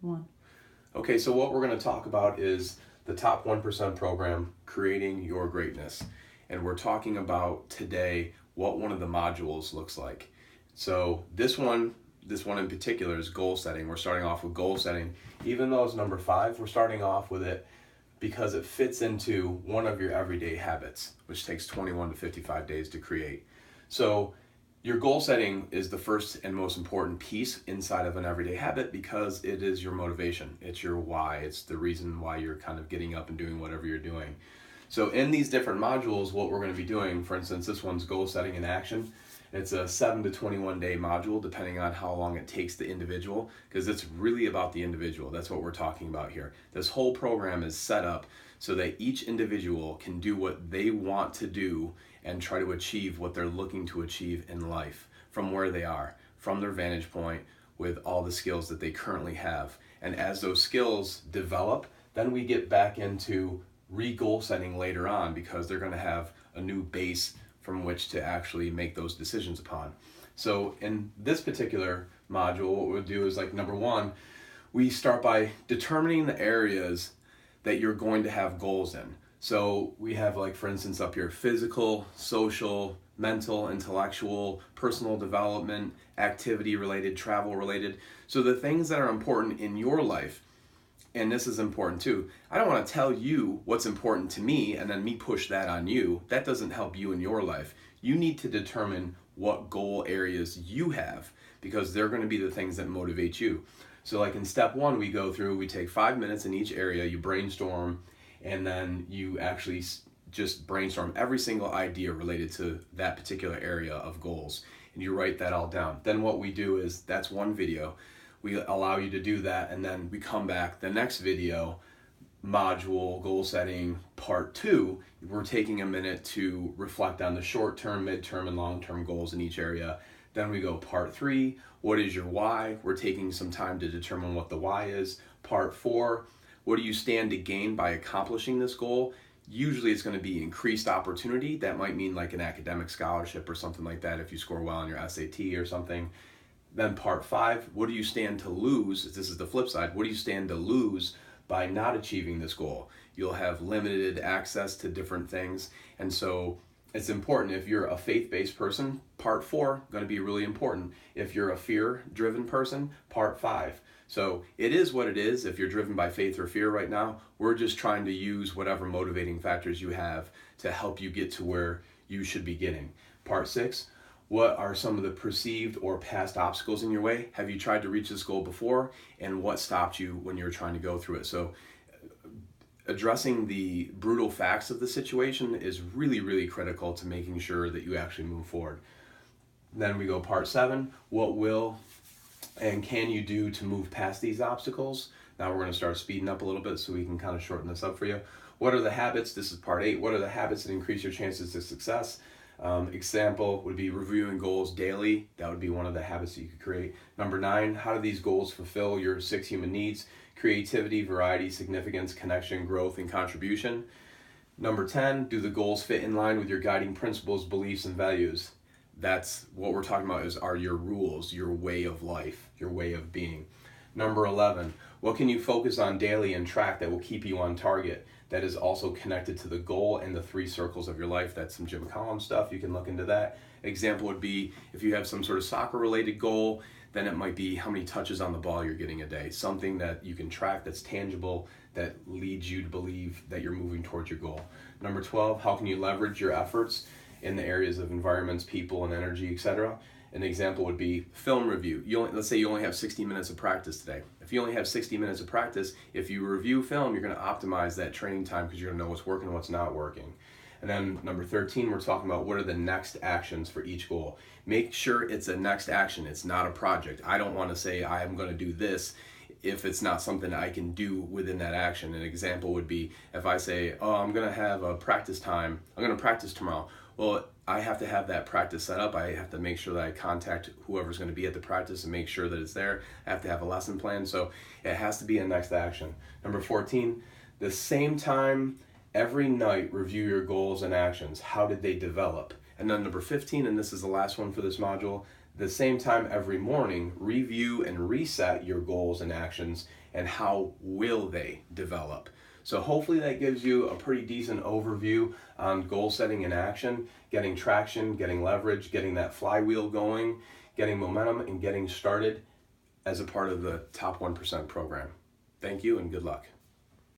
1. Okay, so what we're going to talk about is the Top 1% program, Creating Your Greatness. And we're talking about today what one of the modules looks like. So this one in particular is goal setting. We're starting off with goal setting. Even though it's number 5, we're starting off with it because it fits into one of your everyday habits, which takes 21 to 55 days to create. So your goal setting is the first and most important piece inside of an everyday habit because it is your motivation. It's your why. It's the reason why you're kind of getting up and doing whatever you're doing. So in these different modules, what we're going to be doing, for instance, this one's goal setting in action. It's a 7 to 21 day module, depending on how long it takes the individual, because it's really about the individual. That's what we're talking about here. This whole program is set up so that each individual can do what they want to do and try to achieve what they're looking to achieve in life from where they are, from their vantage point, with all the skills that they currently have. And as those skills develop, then we get back into re-goal setting later on because they're going to have a new base from which to actually make those decisions upon. So in this particular module, what we'll do is, like, number 1, we start by determining the areas that you're going to have goals in. So we have, like, for instance, up here, physical, social, mental, intellectual, personal development, activity related, travel related. So the things that are important in your life, and this is important too. I don't want to tell you what's important to me and then me push that on you. That doesn't help you in your life. You need to determine what goal areas you have because they're going to be the things that motivate you. So like in step 1, we take 5 minutes in each area, you brainstorm, and then you actually just brainstorm every single idea related to that particular area of goals. And you write that all down. Then what we do is, that's one video. We allow you to do that, and then we come back the next video, module, goal setting, part 2. We're taking a minute to reflect on the short-term, mid-term, and long-term goals in each area. Then we go part 3, what is your why? We're taking some time to determine what the why is. Part 4, what do you stand to gain by accomplishing this goal? Usually it's going to be increased opportunity. That might mean like an academic scholarship or something like that if you score well on your SAT or something. Then part 5, what do you stand to lose? This is the flip side. What do you stand to lose by not achieving this goal? You'll have limited access to different things. And so it's important. If you're a faith-based person, part 4 going to be really important. If you're a fear-driven person, part 5. So it is what it is. If you're driven by faith or fear right now, we're just trying to use whatever motivating factors you have to help you get to where you should be getting. Part 6, what are some of the perceived or past obstacles in your way? Have you tried to reach this goal before? And what stopped you when you were trying to go through it? So addressing the brutal facts of the situation is really, really critical to making sure that you actually move forward. Then we go part 7, what will and can you do to move past these obstacles? Now we're going to start speeding up a little bit so we can kind of shorten this up for you. What are the habits? This is part 8. What are the habits that increase your chances of success? Example would be reviewing goals daily. That would be one of the habits that you could create. Number 9, how do these goals fulfill your 6 human needs? Creativity, variety, significance, connection, growth, and contribution. Number 10, do the goals fit in line with your guiding principles, beliefs, and values? That's what we're talking about, are your rules, your way of life, your way of being. Number 11, what can you focus on daily and track that will keep you on target? That is also connected to the goal and the 3 circles of your life. That's some Jim Collins stuff. You can look into that. Example would be if you have some sort of soccer related goal, then it might be how many touches on the ball you're getting a day. Something that you can track that's tangible, that leads you to believe that you're moving towards your goal. Number 12, how can you leverage your efforts in the areas of environments, people, and energy, etc. An example would be film review. Let's say you only have 60 minutes of practice today. If you only have 60 minutes of practice, if you review film, you're going to optimize that training time because you're going to know what's working and what's not working. And then number 13, we're talking about what are the next actions for each goal. Make sure it's a next action. It's not a project. I don't want to say I am going to do this if it's not something I can do within that action. An example would be if I say, oh, I'm going to have a practice time. I'm going to practice tomorrow. Well, I have to have that practice set up. I have to make sure that I contact whoever's going to be at the practice and make sure that it's there. I have to have a lesson plan. So it has to be a next action. Number 14, the same time every night, review your goals and actions. How did they develop? And then number 15, and this is the last one for this module, the same time every morning, review and reset your goals and actions, and how will they develop. So hopefully that gives you a pretty decent overview on goal setting in action, getting traction, getting leverage, getting that flywheel going, getting momentum, and getting started as a part of the Top 1% program. Thank you and good luck.